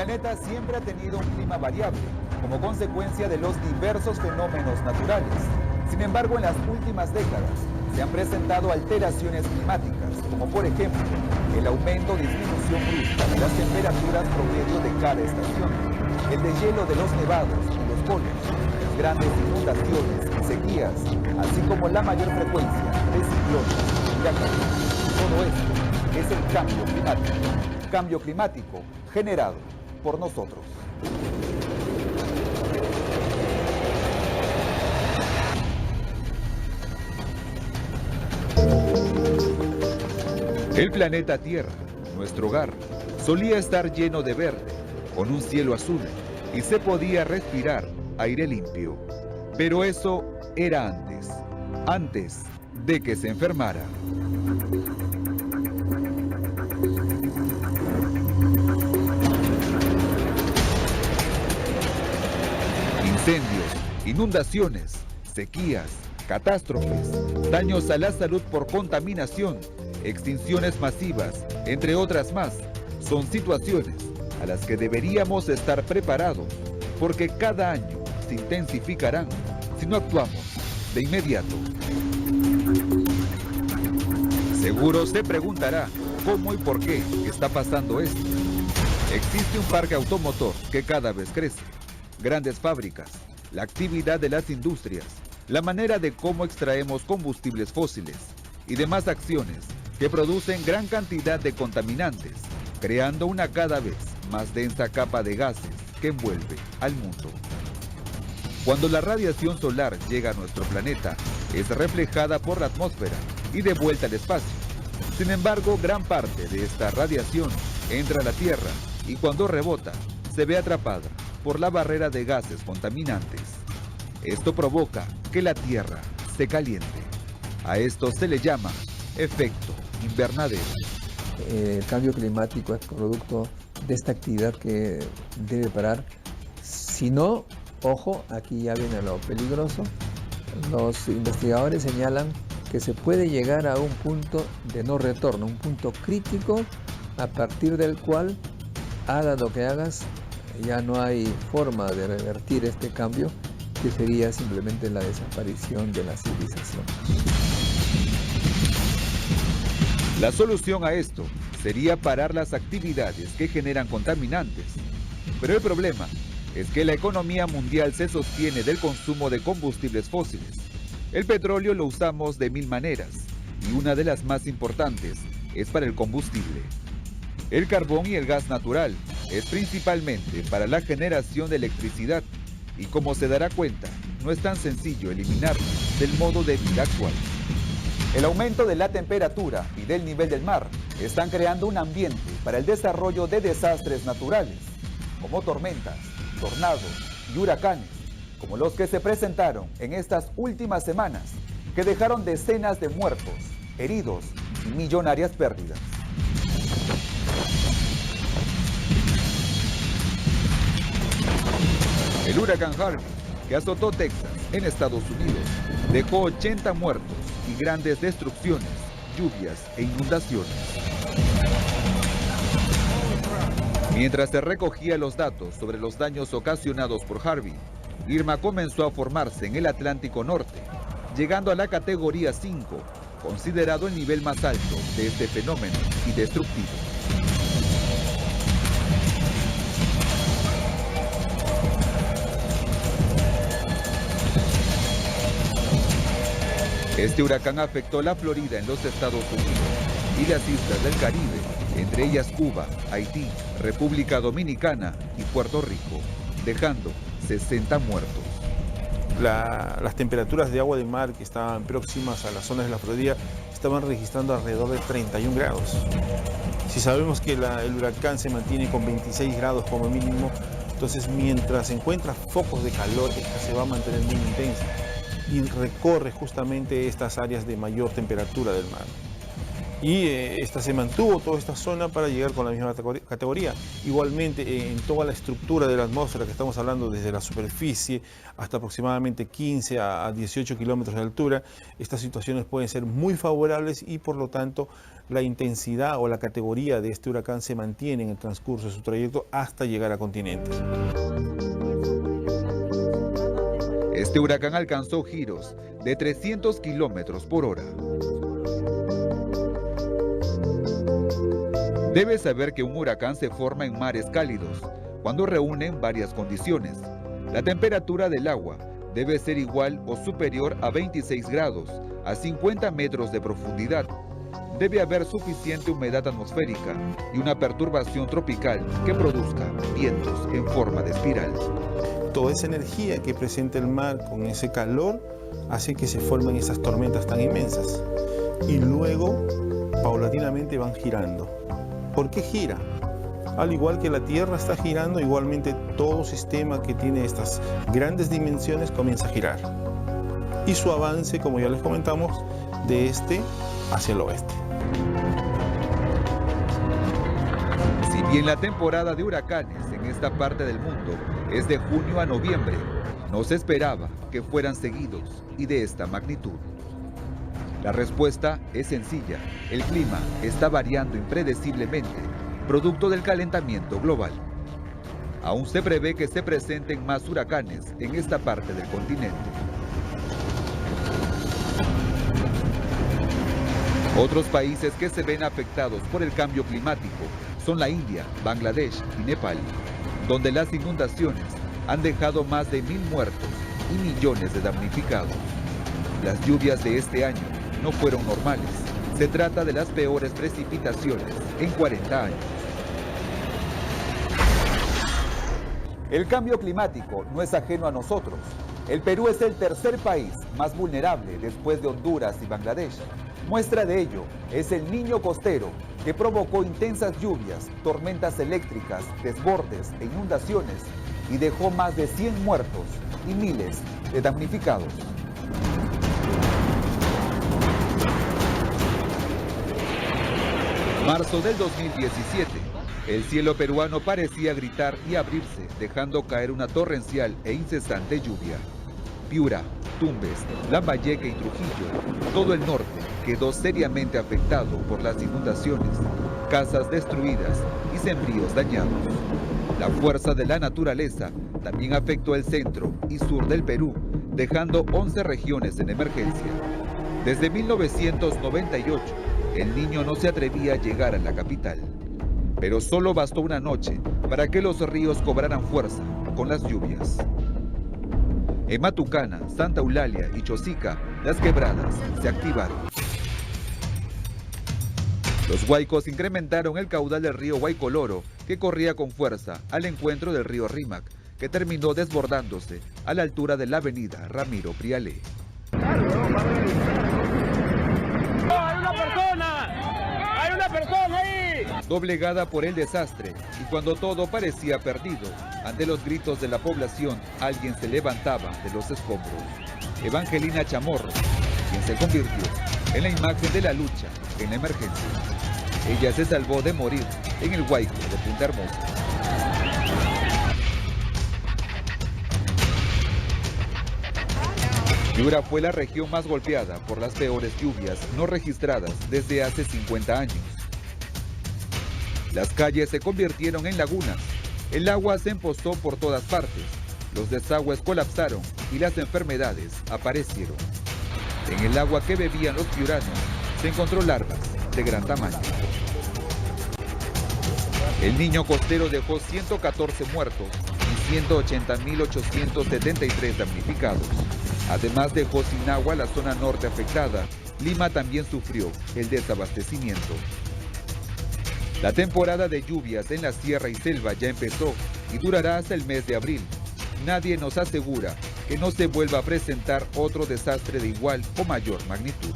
planeta siempre ha tenido un clima variable, como consecuencia de los diversos fenómenos naturales. Sin embargo, en las últimas décadas se han presentado alteraciones climáticas, como por ejemplo, el aumento o disminución brusca de las temperaturas promedio de cada estación, el deshielo de los nevados y los polos, las grandes inundaciones y sequías, así como la mayor frecuencia de ciclones y huracanes. Todo esto es el cambio climático generado por nosotros. El planeta Tierra, nuestro hogar, solía estar lleno de verde, con un cielo azul, y se podía respirar aire limpio. Pero eso era antes de que se enfermara. Incendios, inundaciones, sequías, catástrofes, daños a la salud por contaminación, extinciones masivas, entre otras más, son situaciones a las que deberíamos estar preparados, porque cada año se intensificarán si no actuamos de inmediato. Seguro se preguntará cómo y por qué está pasando esto. Existe un parque automotor que cada vez crece, grandes fábricas, la actividad de las industrias, la manera de cómo extraemos combustibles fósiles y demás acciones que producen gran cantidad de contaminantes, creando una cada vez más densa capa de gases que envuelve al mundo. Cuando la radiación solar llega a nuestro planeta, es reflejada por la atmósfera y de vuelta al espacio. Sin embargo, gran parte de esta radiación entra a la Tierra y cuando rebota, se ve atrapada por la barrera de gases contaminantes. Esto provoca que la Tierra se caliente. A esto se le llama efecto invernadero. El cambio climático es producto de esta actividad que debe parar. Si no, ojo, aquí ya viene lo peligroso. Los investigadores señalan que se puede llegar a un punto de no retorno, un punto crítico a partir del cual, hagas lo que hagas, ya no hay forma de revertir este cambio, que sería simplemente la desaparición de la civilización. La solución a esto sería parar las actividades que generan contaminantes. Pero el problema es que la economía mundial se sostiene del consumo de combustibles fósiles. El petróleo lo usamos de mil maneras y una de las más importantes es para el combustible. El carbón y el gas natural es principalmente para la generación de electricidad y como se dará cuenta, no es tan sencillo eliminarlo del modo de vida actual. El aumento de la temperatura y del nivel del mar están creando un ambiente para el desarrollo de desastres naturales, como tormentas, tornados y huracanes, como los que se presentaron en estas últimas semanas, que dejaron decenas de muertos, heridos y millonarias pérdidas. El huracán Harvey, que azotó Texas en Estados Unidos, dejó 80 muertos y grandes destrucciones, lluvias e inundaciones. Mientras se recogía los datos sobre los daños ocasionados por Harvey, Irma comenzó a formarse en el Atlántico Norte, llegando a la categoría 5, considerado el nivel más alto de este fenómeno y destructivo. Este huracán afectó la Florida en los Estados Unidos y las islas del Caribe, entre ellas Cuba, Haití, República Dominicana y Puerto Rico, dejando 60 muertos. Las temperaturas de agua de mar que estaban próximas a las zonas de la Florida estaban registrando alrededor de 31 grados. Si sabemos que el huracán se mantiene con 26 grados como mínimo, entonces mientras encuentra focos de calor, esta se va a mantener muy intensa y recorre justamente estas áreas de mayor temperatura del mar. y esta se mantuvo toda esta zona para llegar con la misma categoría. Igualmente en toda la estructura de la atmósfera que estamos hablando, desde la superficie hasta aproximadamente 15 a 18 kilómetros de altura, estas situaciones pueden ser muy favorables y por lo tanto la intensidad o la categoría de este huracán se mantiene en el transcurso de su trayecto hasta llegar a continentes. Este huracán alcanzó giros de 300 kilómetros por hora. Debes saber que un huracán se forma en mares cálidos cuando reúnen varias condiciones. La temperatura del agua debe ser igual o superior a 26 grados a 50 metros de profundidad. Debe haber suficiente humedad atmosférica y una perturbación tropical que produzca vientos en forma de espiral. Toda esa energía que presenta el mar con ese calor hace que se formen esas tormentas tan inmensas y luego paulatinamente van girando. ¿Por qué gira? Al igual que la Tierra está girando, igualmente todo sistema que tiene estas grandes dimensiones comienza a girar. Y su avance, como ya les comentamos, de este hacia el oeste. Si bien la temporada de huracanes en esta parte del mundo es de junio a noviembre, no se esperaba que fueran seguidos y de esta magnitud. La respuesta es sencilla: el clima está variando impredeciblemente, producto del calentamiento global. Aún se prevé que se presenten más huracanes en esta parte del continente. Otros países que se ven afectados por el cambio climático son la India, Bangladesh y Nepal, donde las inundaciones han dejado más de 1000 muertos y millones de damnificados. Las lluvias de este año no fueron normales. Se trata de las peores precipitaciones en 40 años. El cambio climático no es ajeno a nosotros. El Perú es el tercer país más vulnerable después de Honduras y Bangladesh. Muestra de ello es el Niño costero, que provocó intensas lluvias, tormentas eléctricas, desbordes e inundaciones y dejó más de 100 muertos y miles de damnificados. Marzo del 2017. El cielo peruano parecía gritar y abrirse, dejando caer una torrencial e incesante lluvia. Piura, Tumbes, Lambayeque y Trujillo, todo el norte quedó seriamente afectado por las inundaciones, casas destruidas y sembríos dañados. La fuerza de la naturaleza también afectó el centro y sur del Perú, dejando 11 regiones en emergencia. Desde 1998, el Niño no se atrevía a llegar a la capital, pero solo bastó una noche para que los ríos cobraran fuerza con las lluvias. En Matucana, Santa Eulalia y Chosica, las quebradas se activaron. Los huaicos incrementaron el caudal del río Huaycoloro, que corría con fuerza al encuentro del río Rímac, que terminó desbordándose a la altura de la avenida Ramiro Prialé. ¡Hay una persona ahí! Doblegada por el desastre, y cuando todo parecía perdido, ante los gritos de la población, alguien se levantaba de los escombros. Evangelina Chamorro, quien se convirtió en la imagen de la lucha en la emergencia. Ella se salvó de morir en el Huayco de Punta Hermosa. Piura fue la región más golpeada por las peores lluvias no registradas desde hace 50 años. Las calles se convirtieron en lagunas, el agua se empozó por todas partes, los desagües colapsaron y las enfermedades aparecieron. En el agua que bebían los piuranos se encontró larvas de gran tamaño. El Niño costero dejó 114 muertos y 180.873 damnificados. Además dejó sin agua la zona norte afectada. Lima también sufrió el desabastecimiento. La temporada de lluvias en la sierra y selva ya empezó y durará hasta el mes de abril. Nadie nos asegura que no se vuelva a presentar otro desastre de igual o mayor magnitud.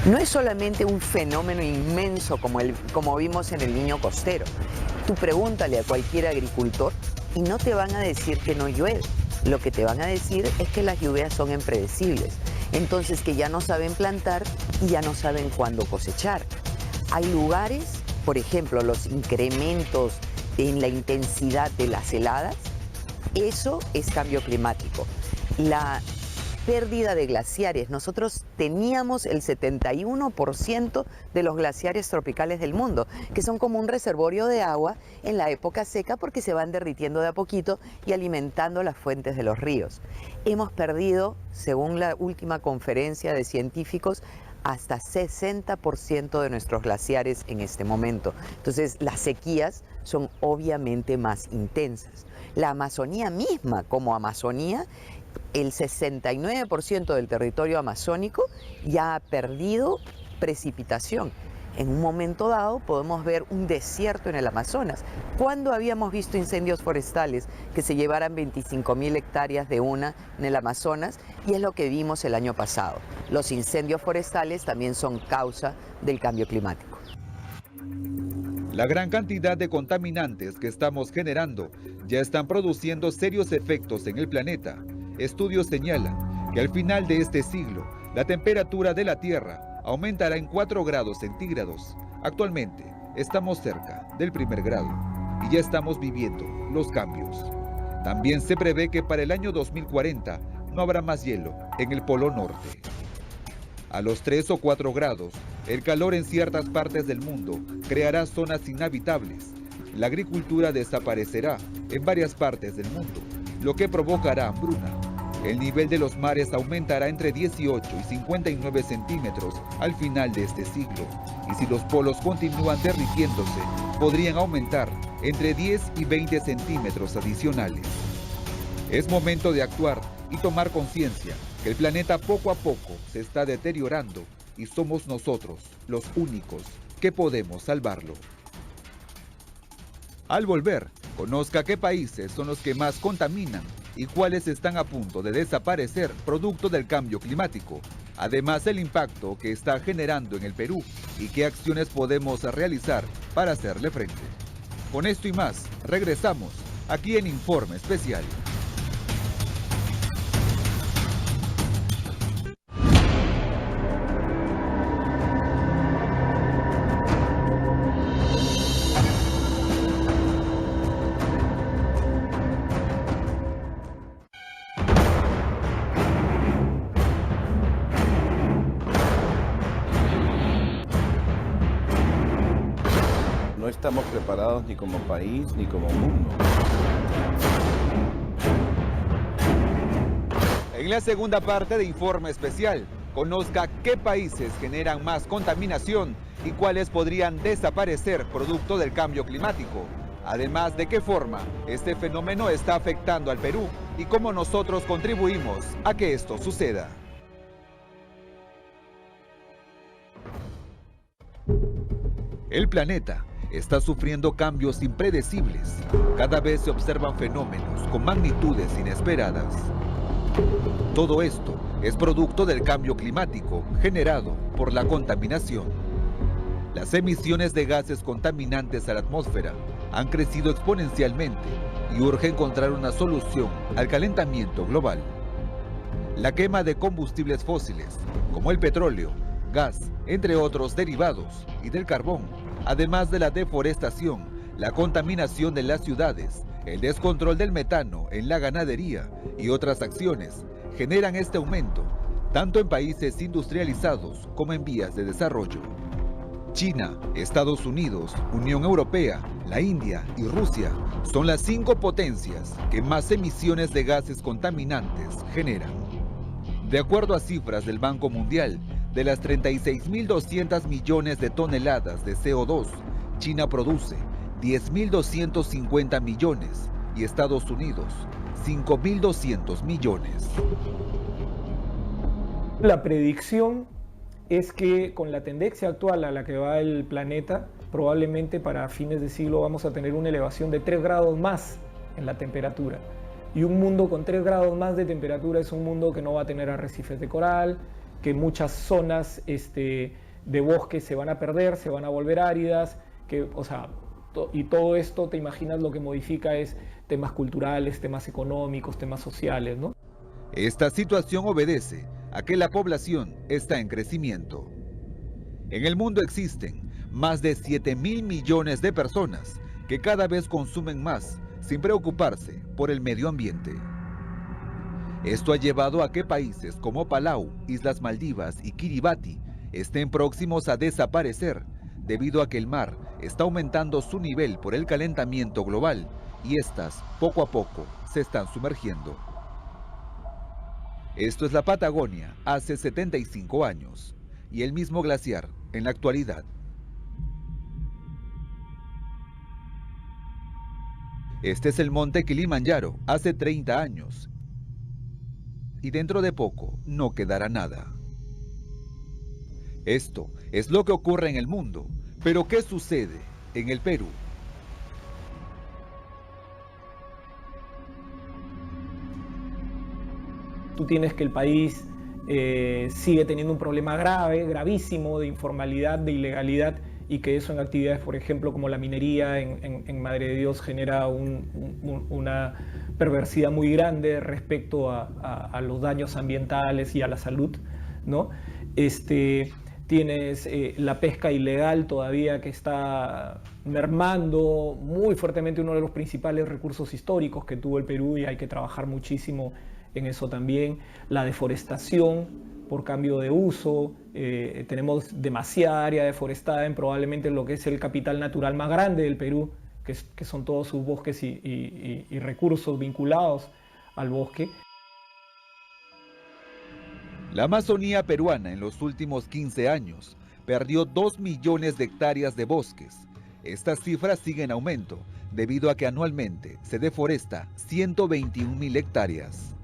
No es solamente un fenómeno inmenso como vimos en el Niño costero. Tú pregúntale a cualquier agricultor y no te van a decir que no llueve. Lo que te van a decir es que las lluvias son impredecibles Entonces que ya no saben plantar y ya no saben cuándo cosechar. Hay lugares, por ejemplo, los incrementos en la intensidad de las heladas, eso es cambio climático. La pérdida de glaciares, nosotros teníamos el 71% de los glaciares tropicales del mundo, que son como un reservorio de agua en la época seca porque se van derritiendo de a poquito y alimentando las fuentes de los ríos. Hemos perdido, según la última conferencia de científicos, hasta 60% de nuestros glaciares en este momento. Entonces, las sequías son obviamente más intensas. La Amazonía misma, como Amazonía, el 69% del territorio amazónico ya ha perdido precipitación. En un momento dado podemos ver un desierto en el Amazonas. ¿Cuándo habíamos visto incendios forestales que se llevaran 25.000 hectáreas de una en el Amazonas? Y es lo que vimos el año pasado. Los incendios forestales también son causa del cambio climático. La gran cantidad de contaminantes que estamos generando ya están produciendo serios efectos en el planeta. Estudios señalan que al final de este siglo, la temperatura de la Tierra aumentará en 4 grados centígrados. Actualmente estamos cerca del 1er grado y ya estamos viviendo los cambios. También se prevé que para el año 2040 no habrá más hielo en el Polo Norte. A los 3 o 4 grados, el calor en ciertas partes del mundo creará zonas inhabitables. La agricultura desaparecerá en varias partes del mundo, lo que provocará hambruna. El nivel de los mares aumentará entre 18 y 59 centímetros al final de este siglo. Y si los polos continúan derritiéndose, podrían aumentar entre 10 y 20 centímetros adicionales. Es momento de actuar y tomar conciencia que el planeta poco a poco se está deteriorando y somos nosotros los únicos que podemos salvarlo. Al volver, conozca qué países son los que más contaminan y cuáles están a punto de desaparecer producto del cambio climático. Además, el impacto que está generando en el Perú y qué acciones podemos realizar para hacerle frente. Con esto y más, regresamos aquí en Informe Especial. No estamos preparados ni como país ni como mundo. En la segunda parte de Informe Especial, conozca qué países generan más contaminación y cuáles podrían desaparecer producto del cambio climático. Además, de qué forma este fenómeno está afectando al Perú y cómo nosotros contribuimos a que esto suceda. El planeta está sufriendo cambios impredecibles. Cada vez se observan fenómenos con magnitudes inesperadas. Todo esto es producto del cambio climático generado por la contaminación. Las emisiones de gases contaminantes a la atmósfera han crecido exponencialmente y urge encontrar una solución al calentamiento global. La quema de combustibles fósiles, como el petróleo, gas, entre otros derivados, y del carbón, además de la deforestación, la contaminación de las ciudades, el descontrol del metano en la ganadería y otras acciones, generan este aumento, tanto en países industrializados como en vías de desarrollo. China, Estados Unidos, Unión Europea, la India y Rusia son las 5 potencias que más emisiones de gases contaminantes generan. De acuerdo a cifras del Banco Mundial, de las 36.200 millones de toneladas de CO2, China produce 10.250 millones y Estados Unidos 5.200 millones. La predicción es que con la tendencia actual a la que va el planeta, probablemente para fines de siglo vamos a tener una elevación de 3 grados más en la temperatura. Y un mundo con 3 grados más de temperatura es un mundo que no va a tener arrecifes de coral, que muchas zonas de bosque se van a perder, se van a volver áridas, y todo esto, te imaginas, lo que modifica es temas culturales, temas económicos, temas sociales, ¿no? Esta situación obedece a que la población está en crecimiento. En el mundo existen más de 7.000 millones de personas que cada vez consumen más sin preocuparse por el medio ambiente. Esto ha llevado a que países como Palau, Islas Maldivas y Kiribati estén próximos a desaparecer debido a que el mar está aumentando su nivel por el calentamiento global y estas poco a poco se están sumergiendo. Esto es la Patagonia hace 75 años y el mismo glaciar en la actualidad. Este es el monte Kilimanjaro hace 30 años y dentro de poco no quedará nada. Esto es lo que ocurre en el mundo, pero ¿qué sucede en el Perú? Tú tienes que el país sigue teniendo un problema grave, gravísimo de informalidad, de ilegalidad, y que eso en actividades, por ejemplo, como la minería en Madre de Dios genera una perversidad muy grande respecto a los daños ambientales y a la salud, ¿no? Tienes la pesca ilegal todavía que está mermando muy fuertemente uno de los principales recursos históricos que tuvo el Perú, y hay que trabajar muchísimo en eso también. La deforestación por cambio de uso, tenemos demasiada área deforestada en probablemente lo que es el capital natural más grande del Perú, que son todos sus bosques y recursos vinculados al bosque. La Amazonía peruana en los últimos 15 años perdió 2 millones de hectáreas de bosques. Estas cifras siguen en aumento debido a que anualmente se deforesta 121.000 hectáreas.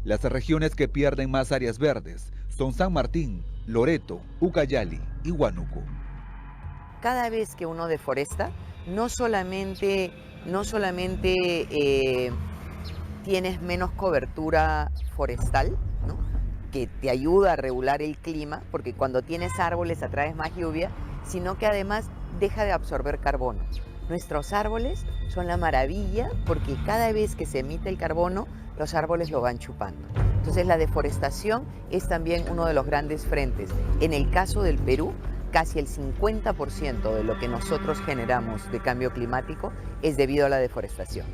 Las regiones que pierden más áreas verdes son San Martín, Loreto, Ucayali y Huánuco. Cada vez que uno deforesta, no solamente tienes menos cobertura forestal, ¿no?, que te ayuda a regular el clima, porque cuando tienes árboles atraes más lluvia, sino que además deja de absorber carbono. Nuestros árboles son la maravilla porque cada vez que se emite el carbono, los árboles lo van chupando. Entonces la deforestación es también uno de los grandes frentes. En el caso del Perú, casi el 50% de lo que nosotros generamos de cambio climático es debido a la deforestación.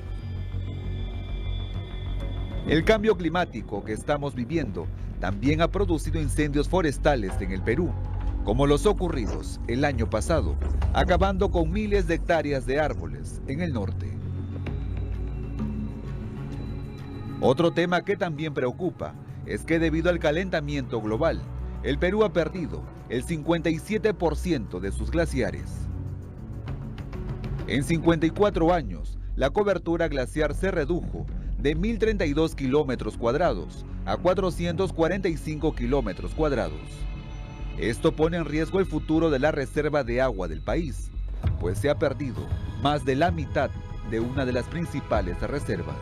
El cambio climático que estamos viviendo también ha producido incendios forestales en el Perú, como los ocurridos el año pasado, acabando con miles de hectáreas de árboles en el norte. Otro tema que también preocupa es que debido al calentamiento global, el Perú ha perdido el 57% de sus glaciares. En 54 años, la cobertura glaciar se redujo de 1.032 kilómetros cuadrados a 445 kilómetros cuadrados. Esto pone en riesgo el futuro de la reserva de agua del país, pues se ha perdido más de la mitad de una de las principales reservas.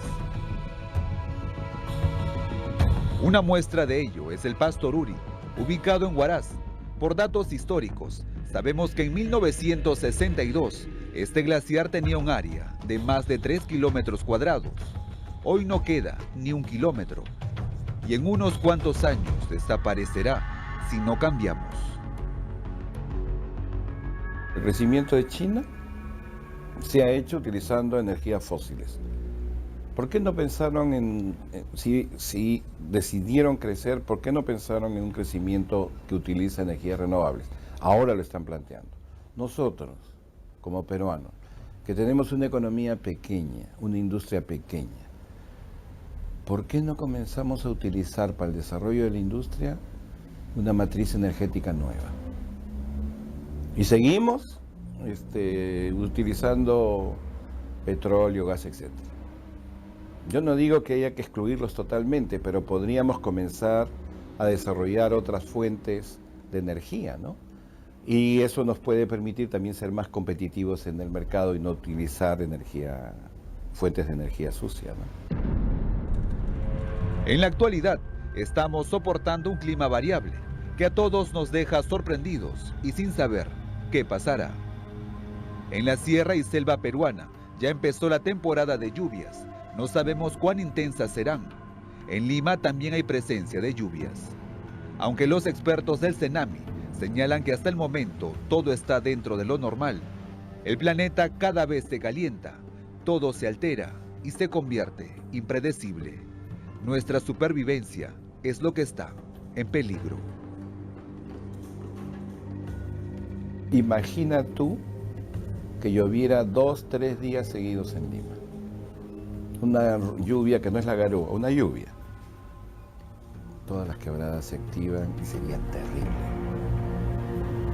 Una muestra de ello es el Pasto Ururi, ubicado en Huaraz. Por datos históricos, sabemos que en 1962 este glaciar tenía un área de más de 3 kilómetros cuadrados. Hoy no queda ni 1 kilómetro y en unos cuantos años desaparecerá si no cambiamos. El crecimiento de China se ha hecho utilizando energías fósiles. ¿Por qué no pensaron si decidieron crecer, por qué no pensaron en un crecimiento que utiliza energías renovables? Ahora lo están planteando. Nosotros, como peruanos, que tenemos una economía pequeña, una industria pequeña, ¿por qué no comenzamos a utilizar para el desarrollo de la industria una matriz energética nueva? Y seguimos utilizando petróleo, gas, etc. Yo no digo que haya que excluirlos totalmente, pero podríamos comenzar a desarrollar otras fuentes de energía, ¿no? Y eso nos puede permitir también ser más competitivos en el mercado y no utilizar fuentes de energía sucia, ¿no? En la actualidad, estamos soportando un clima variable que a todos nos deja sorprendidos y sin saber qué pasará. En la sierra y selva peruana ya empezó la temporada de lluvias. No sabemos cuán intensas serán. En Lima también hay presencia de lluvias. Aunque los expertos del CENAMI señalan que hasta el momento todo está dentro de lo normal, el planeta cada vez se calienta, todo se altera y se convierte impredecible. Nuestra supervivencia es lo que está en peligro. Imagina tú que lloviera 2-3 días seguidos en Lima. Una lluvia que no es la garúa, una lluvia. Todas las quebradas se activan y sería terrible.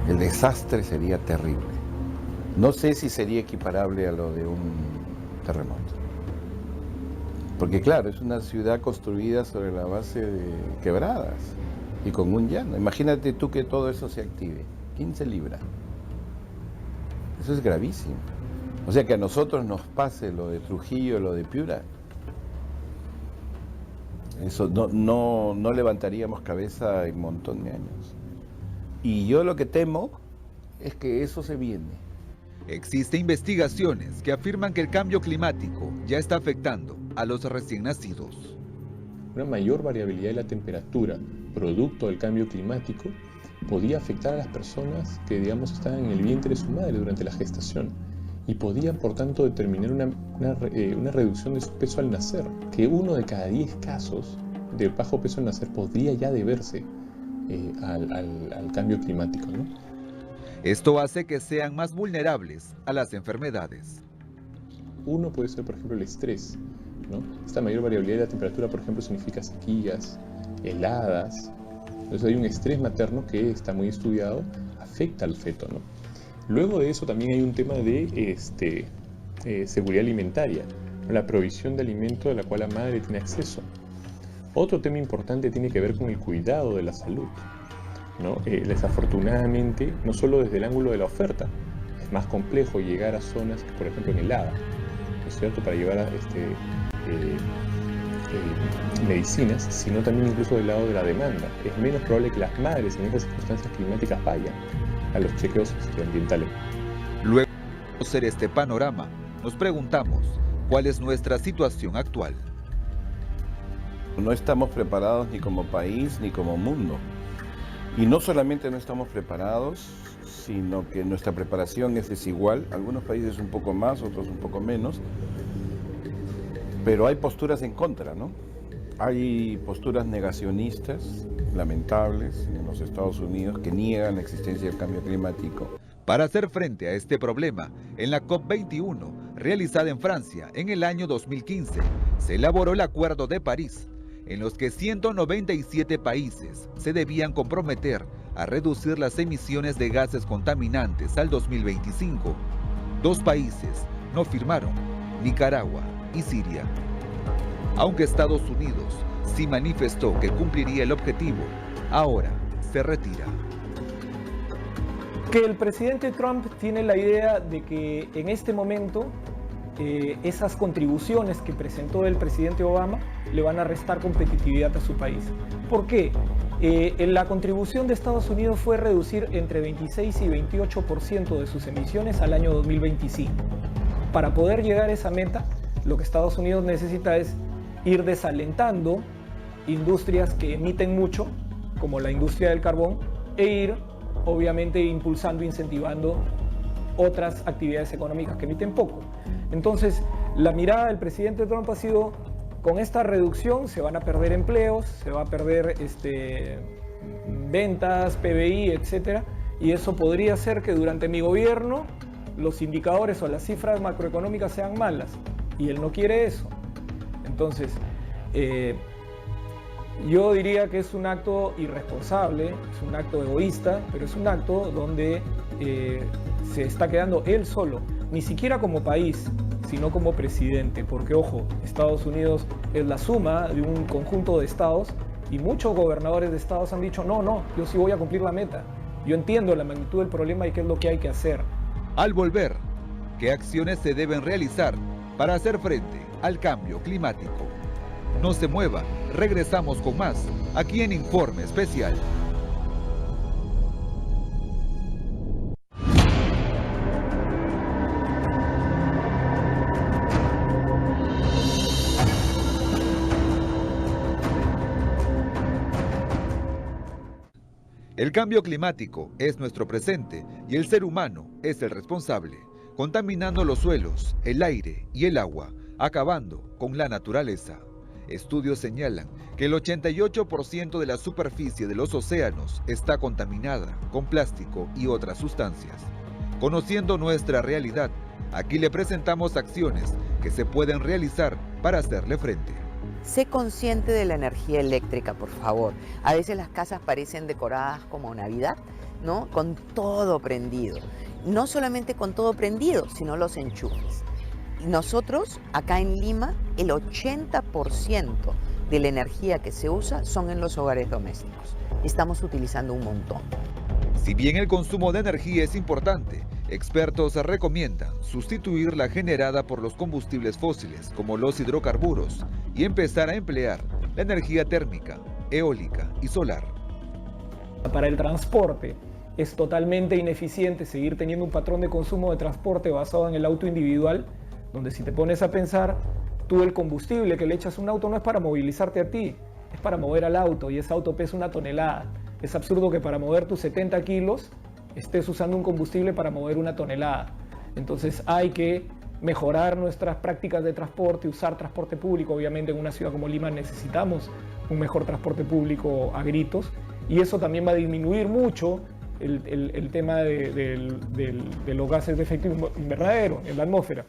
El desastre sería terrible. No sé si sería equiparable a lo de un terremoto. Porque claro, es una ciudad construida sobre la base de quebradas y con un llano. Imagínate tú que todo eso se active. ¿Quién se libra? Eso es gravísimo. O sea, que a nosotros nos pase lo de Trujillo, lo de Piura, eso no levantaríamos cabeza en un montón de años. Y yo lo que temo es que eso se viene. Existen investigaciones que afirman que el cambio climático ya está afectando a los recién nacidos. Una mayor variabilidad de la temperatura, producto del cambio climático, podía afectar a las personas que, digamos, estaban en el vientre de su madre durante la gestación y podían, por tanto, determinar una reducción de su peso al nacer, que 1 de cada 10 casos de bajo peso al nacer podría ya deberse al cambio climático, ¿no? Esto hace que sean más vulnerables a las enfermedades. Uno puede ser, por ejemplo, el estrés, ¿no? Esta mayor variabilidad de la temperatura, por ejemplo, significa sequías, heladas. Entonces hay un estrés materno que está muy estudiado, afecta al feto, ¿no? Luego de eso también hay un tema de seguridad alimentaria, la provisión de alimento de la cual la madre tiene acceso. Otro tema importante tiene que ver con el cuidado de la salud, ¿no? Desafortunadamente, no solo desde el ángulo de la oferta, es más complejo llegar a zonas que, por ejemplo, en el HADA, ¿no es cierto?, para llevar a medicinas, sino también incluso del lado de la demanda. Es menos probable que las madres en esas circunstancias climáticas vayan a los chequeos ambientales. Luego de conocer este panorama, nos preguntamos cuál es nuestra situación actual. No estamos preparados ni como país ni como mundo. Y no solamente no estamos preparados, sino que nuestra preparación es desigual. Algunos países un poco más, otros un poco menos. Pero hay posturas en contra, ¿no? Hay posturas negacionistas, lamentables, en los Estados Unidos, que niegan la existencia del cambio climático. Para hacer frente a este problema, en la COP21, realizada en Francia en el año 2015, se elaboró el Acuerdo de París, en los que 197 países se debían comprometer a reducir las emisiones de gases contaminantes al 2025. 2 países no firmaron, Nicaragua y Siria. Aunque Estados Unidos sí manifestó que cumpliría el objetivo, ahora se retira. Que el presidente Trump tiene la idea de que en este momento esas contribuciones que presentó el presidente Obama le van a restar competitividad a su país. ¿Por qué? La contribución de Estados Unidos fue reducir entre 26 y 28% de sus emisiones al año 2025. Para poder llegar a esa meta, lo que Estados Unidos necesita es ir desalentando industrias que emiten mucho, como la industria del carbón, e ir, obviamente, impulsando, incentivando otras actividades económicas que emiten poco. Entonces, la mirada del presidente Trump ha sido, con esta reducción se van a perder empleos, se va a perder ventas, PBI, etc. Y eso podría hacer que durante mi gobierno los indicadores o las cifras macroeconómicas sean malas. Y él no quiere eso. Entonces, yo diría que es un acto irresponsable, es un acto egoísta, pero es un acto donde se está quedando él solo, ni siquiera como país, sino como presidente, porque ojo, Estados Unidos es la suma de un conjunto de estados y muchos gobernadores de estados han dicho no, yo sí voy a cumplir la meta, yo entiendo la magnitud del problema y qué es lo que hay que hacer. Al volver, ¿qué acciones se deben realizar para hacer frente al cambio climático? No se mueva, regresamos con más, aquí en Informe Especial. El cambio climático es nuestro presente y el ser humano es el responsable, contaminando los suelos, el aire y el agua, acabando con la naturaleza. Estudios señalan que el 88% de la superficie de los océanos está contaminada con plástico y otras sustancias. Conociendo nuestra realidad, aquí le presentamos acciones que se pueden realizar para hacerle frente. Sé consciente de la energía eléctrica, por favor. A veces las casas parecen decoradas como Navidad, ¿no? Con todo prendido. No solamente con todo prendido, sino los enchufes. Nosotros, acá en Lima, el 80% de la energía que se usa son en los hogares domésticos. Estamos utilizando un montón. Si bien el consumo de energía es importante, expertos recomiendan sustituir la generada por los combustibles fósiles, como los hidrocarburos, y empezar a emplear la energía térmica, eólica y solar. Para el transporte es totalmente ineficiente seguir teniendo un patrón de consumo de transporte basado en el auto individual, donde si te pones a pensar, tú el combustible que le echas a un auto no es para movilizarte a ti, es para mover al auto, y ese auto pesa 1 tonelada. Es absurdo que para mover tus 70 kilos estés usando un combustible para mover 1 tonelada. Entonces hay que mejorar nuestras prácticas de transporte, usar transporte público. Obviamente en una ciudad como Lima necesitamos un mejor transporte público a gritos, y eso también va a disminuir mucho el tema de los gases de efecto invernadero en la atmósfera.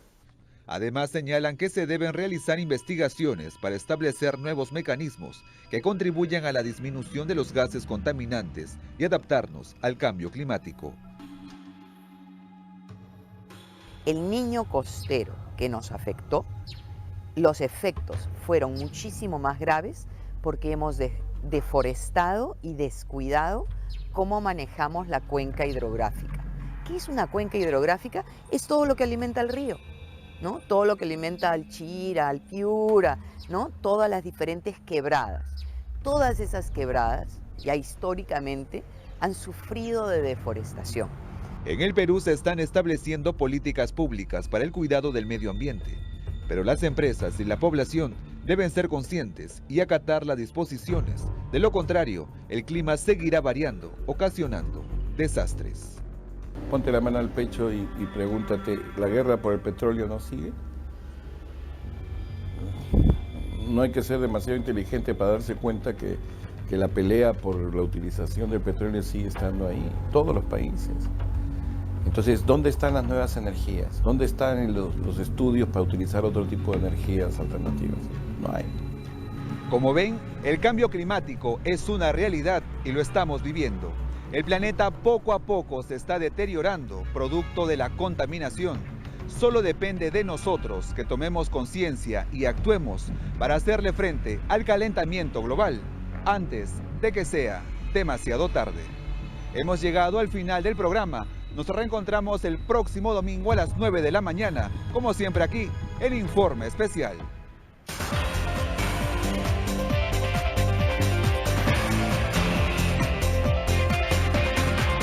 Además señalan que se deben realizar investigaciones para establecer nuevos mecanismos que contribuyan a la disminución de los gases contaminantes y adaptarnos al cambio climático. El Niño costero que nos afectó, los efectos fueron muchísimo más graves porque hemos deforestado y descuidado cómo manejamos la cuenca hidrográfica. ¿Qué es una cuenca hidrográfica? Es todo lo que alimenta el río, ¿no? Todo lo que alimenta al Chira, al Piura, ¿no? Todas las diferentes quebradas. Todas esas quebradas, ya históricamente, han sufrido de deforestación. En el Perú se están estableciendo políticas públicas para el cuidado del medio ambiente, pero las empresas y la población deben ser conscientes y acatar las disposiciones. De lo contrario, el clima seguirá variando, ocasionando desastres. Ponte la mano al pecho y pregúntate, ¿la guerra por el petróleo no sigue? No hay que ser demasiado inteligente para darse cuenta que la pelea por la utilización del petróleo sigue estando ahí, todos los países. Entonces, ¿dónde están las nuevas energías? ¿Dónde están los estudios para utilizar otro tipo de energías alternativas? No hay. Como ven, el cambio climático es una realidad y lo estamos viviendo. El planeta poco a poco se está deteriorando, producto de la contaminación. Solo depende de nosotros que tomemos conciencia y actuemos para hacerle frente al calentamiento global antes de que sea demasiado tarde. Hemos llegado al final del programa. Nos reencontramos el próximo domingo a las 9 de la mañana, como siempre aquí, en Informe Especial.